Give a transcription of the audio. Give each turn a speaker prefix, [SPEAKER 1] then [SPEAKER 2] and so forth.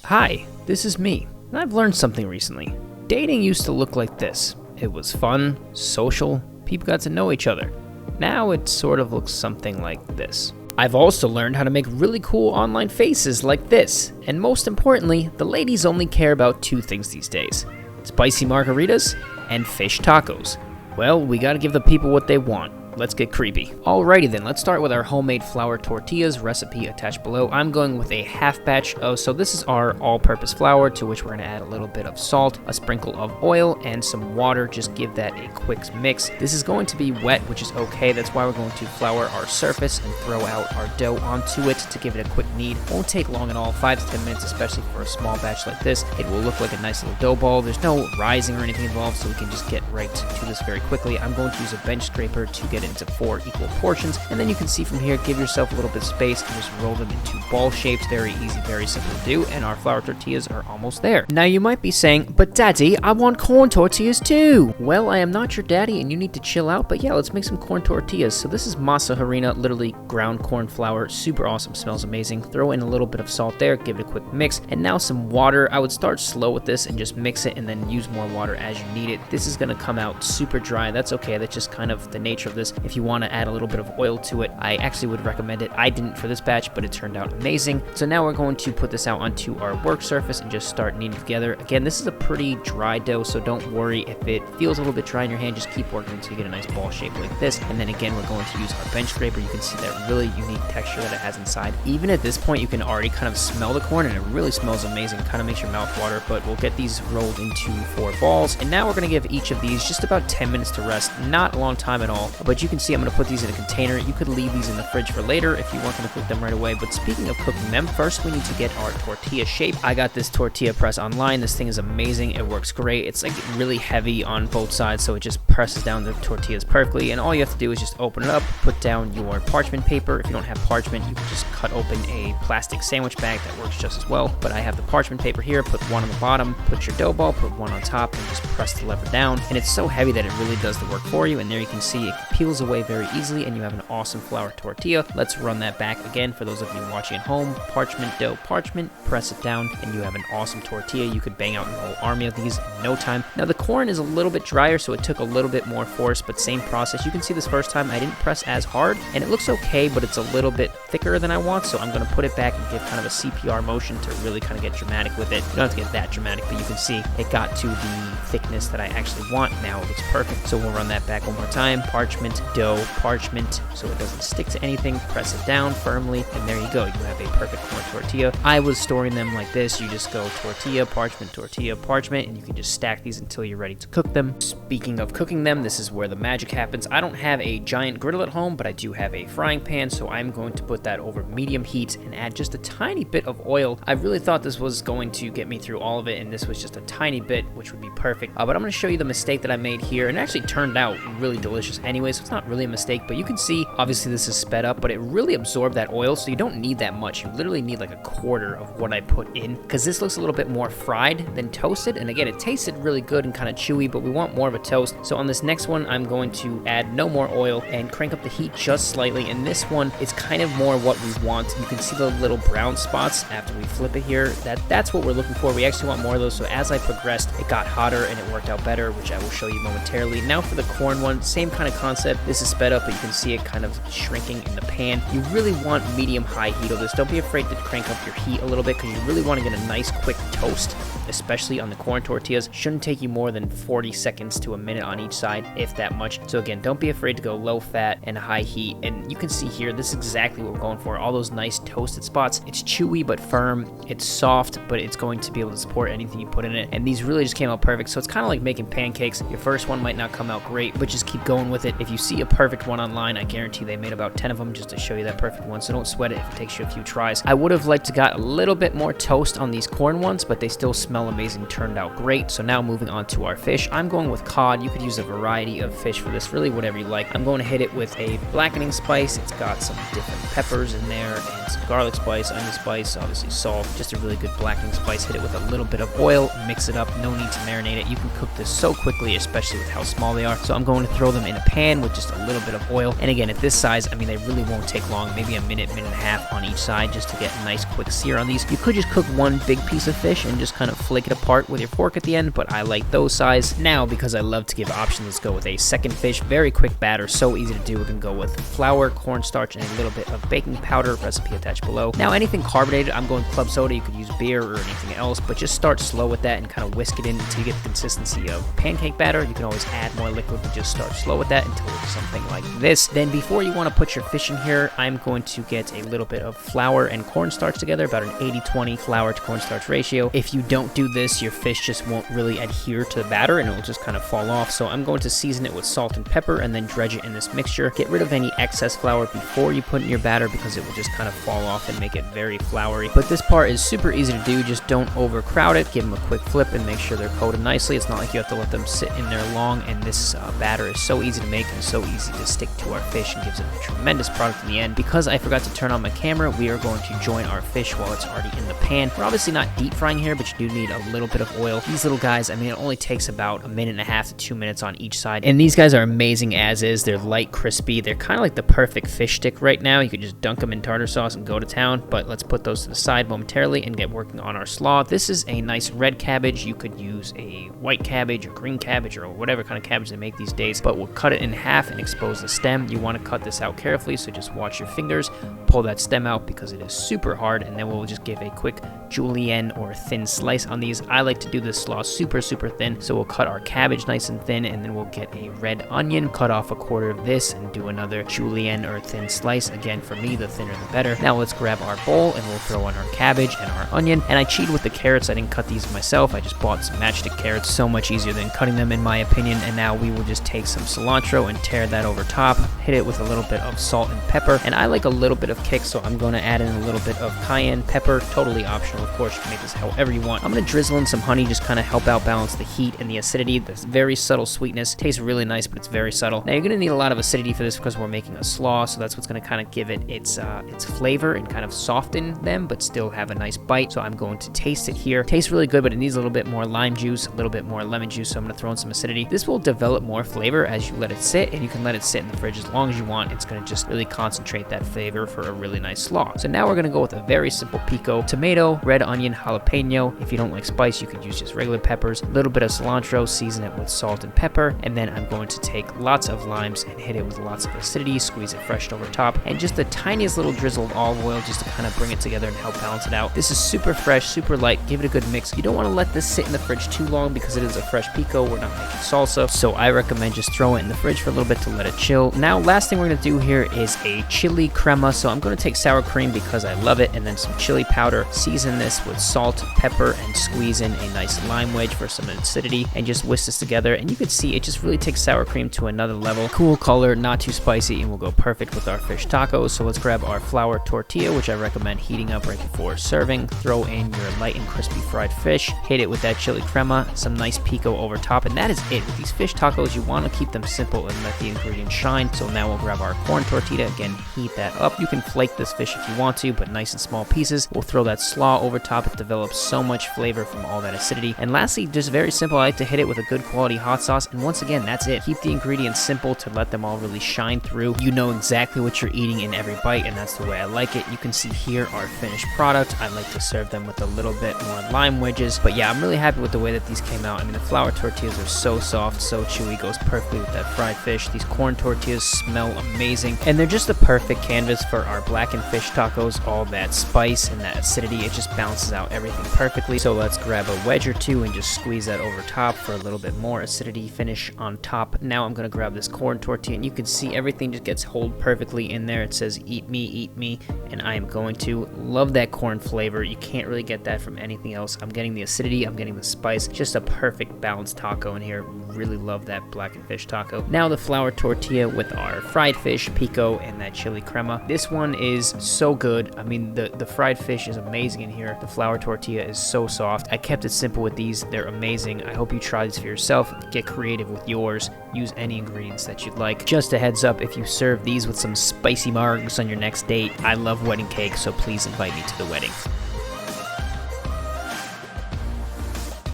[SPEAKER 1] Hi, this is me, and I've learned something recently. Dating used to look like this. It was fun, social, people got to know each other. Now it sort of looks something like this. I've also learned how to make really cool online faces like this, and most importantly, the ladies only care about two things these days: spicy margaritas and fish tacos. Well, we gotta give the people what they want. Let's get creepy. Alrighty then, let's start with our homemade flour tortillas recipe attached below. I'm going with a half batch of, so this is our all-purpose flour, to which we're gonna add a little bit of salt, a sprinkle of oil, and some water. Just give that a quick mix. This is going to be wet, which is okay. That's why we're going to flour our surface and throw out our dough onto it to give it a quick knead. Won't take long at all, 5 to 10 minutes, especially for a small batch like this. It will look like a nice little dough ball. There's no rising or anything involved, so we can just get right to this very quickly. I'm going to use a bench scraper to get into 4 equal portions, and then you can see from here, give yourself a little bit of space and just roll them into ball shapes. Very easy, very simple to do, and our flour tortillas are almost there. Now you might be saying, but daddy, I want corn tortillas too. Well, I am not your daddy and you need to chill out, but yeah, let's make some corn tortillas. So this is masa harina, literally ground corn flour, super awesome, smells amazing. Throw in a little bit of salt there, give it a quick mix, and now some water. I would start slow with this and just mix it and then use more water as you need it. This is gonna come out super dry. That's okay, that's just kind of the nature of this. If you want to add a little bit of oil to it, I actually would recommend it. I didn't for this batch, but it turned out amazing. So now we're going to put this out onto our work surface and just start kneading together. Again, this is a pretty dry dough, so don't worry if it feels a little bit dry in your hand. Just keep working until you get a nice ball shape like this. And then again, we're going to use our bench scraper. You can see that really unique texture that it has inside. Even at this point, you can already kind of smell the corn, and it really smells amazing. Kind of makes your mouth water, but we'll get these rolled into 4 balls. And now we're going to give each of these just about 10 minutes to rest. Not a long time at all, but you can see I'm going to put these in a container. You could leave these in the fridge for later if you weren't going to cook them right away. But speaking of cooking them, first we need to get our tortilla shape. I got this tortilla press online. This thing is amazing. It works great. It's like really heavy on both sides, so it just presses down the tortillas perfectly. And all you have to do is just open it up, put down your parchment paper. If you don't have parchment, you can just cut open a plastic sandwich bag. That works just as well. But I have the parchment paper here. Put one on the bottom, put your dough ball, put one on top, and just press the lever down. And it's so heavy that it really does the work for you. And there you can see it peels away very easily, and you have an awesome flour tortilla. Let's run that back again for those of you watching at home. Parchment dough, parchment, press it down, and you have an awesome tortilla. You could bang out a whole army of these in no time. Now the corn is a little bit drier, so it took a little bit more force, but same process. You can see this first time I didn't press as hard, and it looks okay, but it's a little bit thicker than I want, so I'm going to put it back and give kind of a CPR motion to really kind of get dramatic with it. You don't have to get that dramatic, but you can see it got to the thickness that I actually want. Now it looks perfect, so we'll run that back one more time. Parchment, dough, parchment, so it doesn't stick to anything. Press it down firmly, and there you go. You have a perfect corn tortilla. I was storing them like this. You just go tortilla, parchment, and you can just stack these until you're ready to cook them. Speaking of cooking them, this is where the magic happens. I don't have a giant griddle at home, but I do have a frying pan, so I'm going to put that over medium heat and add just a tiny bit of oil. I really thought this was going to get me through all of it, and this was just a tiny bit, which would be perfect. But I'm going to show you the mistake that I made here, and it actually turned out really delicious anyway, so it's not really a mistake, but you can see, obviously this is sped up, but it really absorbed that oil, so you don't need that much. You literally need like a quarter of what I put in, because this looks a little bit more fried than toasted, and again, it tasted really good and kind of chewy, but we want more of a toast. So on this next one, I'm going to add no more oil and crank up the heat just slightly, and this one is kind of more what we want. You can see the little brown spots after we flip it here. That's what we're looking for. We actually want more of those, so as I progressed, it got hotter and it worked out better, which I will show you momentarily. Now for the corn one, same kind of concept. This is sped up, but you can see it kind of shrinking in the pan. You really want medium-high heat of this. Don't be afraid to crank up your heat a little bit, because you really want to get a nice quick toast, especially on the corn tortillas. Shouldn't take you more than 40 seconds to a minute on each side, if that much. So again, don't be afraid to go low fat and high heat. And you can see here, this is exactly what we're going for. All those nice toasted spots. It's chewy but firm. It's soft, but it's going to be able to support anything you put in it. And these really just came out perfect. So it's kind of like making pancakes. Your first one might not come out great, but just keep going with it. If you see a perfect one online, I guarantee they made about 10 of them just to show you that perfect one. So don't sweat it if it takes you a few tries. I would have liked to got a little bit more toast on these corn ones, but they still smell amazing, turned out great. So now moving on to our fish. I'm going with cod. You could use a variety of fish for this, really whatever you like. I'm going to hit it with a blackening spice. It's got some different peppers in there and some garlic spice, onion spice, obviously salt, just a really good blackening spice. Hit it with a little bit of oil, mix it up, no need to marinate it. You can cook this so quickly, especially with how small they are. So I'm going to throw them in a pan with just a little bit of oil. And again, at this size, I mean, they really won't take long, maybe a minute, minute and a half on each side just to get a nice quick sear on these. You could just cook one big piece of fish and just kind of flake it apart with your fork at the end, but I like those size. Now, because I love to give options, let's go with a second fish. Very quick batter, so easy to do. We can go with flour, cornstarch, and a little bit of baking powder, recipe attached below. Now, anything carbonated, I'm going club soda. You could use beer or anything else, but just start slow with that and kind of whisk it in until you get the consistency of pancake batter. You can always add more liquid, but just start slow with that until it's something like this. Then before you want to put your fish in here, I'm going to get a little bit of flour and cornstarch together, about an 80-20 flour to cornstarch ratio. If you don't do this, your fish just won't really adhere to the batter and it'll just kind of fall off. So I'm going to season it with salt and pepper and then dredge it in this mixture. Get rid of any excess flour before you put in your batter because it will just kind of fall off and make it very floury. But this part is super easy to do. Just don't overcrowd it. Give them a quick flip and make sure they're coated nicely. It's not like you have to let them sit in there long, and this batter is so easy to make and so easy to stick to our fish and gives it a tremendous product in the end. Because I forgot to turn on my camera, we are going to join our fish while it's already in the pan. We're obviously not deep frying here, but you do need a little bit of oil. These little guys, I mean, it only takes about a minute and a half to 2 minutes on each side, and these guys are amazing as is. They're light, crispy. They're kind of like the perfect fish stick right now. You could just dunk them in tartar sauce and go to town, but let's put those to the side momentarily and get working on our slaw. This is a nice red cabbage. You could use a white cabbage or green cabbage or whatever kind of cabbage they make these days, but we'll cut it in half and expose the stem. You want to cut this out carefully, so just watch your fingers, pull that stem out because it is super hard, and then we'll just give a quick julienne or thin slice on these. I like to do this slaw super thin, so we'll cut our cabbage nice and thin, and then we'll get a red onion, cut off a quarter of this, and do another julienne or thin slice. Again, for me, the thinner the better. Now let's grab our bowl and we'll throw in our cabbage and our onion. And I cheated with the carrots. I didn't cut these myself. I just bought some matchstick carrots. So much easier than cutting them, in my opinion. And now we will just take some cilantro and tear that over top, hit it with a little bit of salt and pepper. And I like a little bit of kick, so I'm going to add in a little bit of cayenne pepper. Totally optional, of course. You can make this however you want. I'm going to drizzle in some honey, just kind of help out balance the heat and the acidity. This very subtle sweetness. Tastes really nice, but it's very subtle. Now you're going to need a lot of acidity for this because we're making a slaw, so that's what's going to kind of give it its flavor and kind of soften them, but still have a nice bite. So I'm going to taste it here. Tastes really good, but it needs a little bit more lime juice, a little bit more lemon juice, so I'm going to throw in some acidity. This will develop more flavor as you let it sit, and you can let it sit in the fridge as long as you want. It's going to just really concentrate that flavor for a really nice slaw. So now we're going to go with a very simple pico: tomato, red onion, jalapeno. If you don't like spice, you could use just regular peppers, a little bit of cilantro, season it with salt and pepper, and then I'm going to take lots of limes and hit it with lots of acidity, squeeze it fresh over top, and just the tiniest little drizzle of olive oil just to kind of bring it together and help balance it out. This is super fresh, super light. Give it a good mix. You don't want to let this sit in the fridge too long because it is a fresh pico. We're not making salsa, so I recommend just throw it in the fridge for a little bit to let it chill. Now, last thing we're going to do here is a chili crema. So I'm going to take sour cream because I love it, and then some chili powder. Season this with salt, pepper, and squeeze in a nice lime wedge for some acidity, and just whisk this together. And you can see it just really takes sour cream to another level. Cool color, not too spicy, and will go perfect with our fish tacos. So let's grab our flour tortilla, which I recommend heating up right before serving. Throw in your light and crispy fried fish. Hit it with that chili crema, some nice pico over top, and that is it. With these fish tacos, you want to keep them simple and let the ingredients shine. So now we'll grab our corn tortilla. Again, heat that up. You can flake this fish if you want to, but nice and small pieces. We'll throw that slaw over top. It develops so much flavor from all that acidity. And lastly, just very simple, I like to hit it with a good quality hot sauce. And once again, that's it. Keep the ingredients simple to let them all really shine through. You know exactly what you're eating in every bite, and that's the way I like it. You can see here our finished product. I like to serve them with a little bit more lime wedges. But yeah, I'm really happy with the way that these came out. I mean, the flour tortillas are so soft, so chewy, goes perfectly with that fried fish. These corn tortillas smell amazing, and they're just the perfect canvas for our blackened fish tacos. All that spice and that acidity, it just balances out everything perfectly. So let's grab a wedge or two and just squeeze that over top for a little bit more acidity finish on top. Now I'm gonna grab this corn tortilla, and you can see everything just gets hold perfectly in there. It says eat me, and I am going to love that corn flavor. You can't really get that from anything else. I'm getting the acidity, I'm getting the spice, just a perfect balanced taco in here. Really love that blackened fish taco. Now the flour tortilla with our fried fish, pico, and that chili crema. This one is so good. I mean, the fried fish is amazing in here. The flour tortilla is so soft. I kept it simple with these. They're amazing. I hope you try these for yourself. Get creative with yours. Use any ingredients that you'd like. Just a heads up, if you serve these with some spicy margs on your next date, I love wedding cake, so please invite me to the wedding.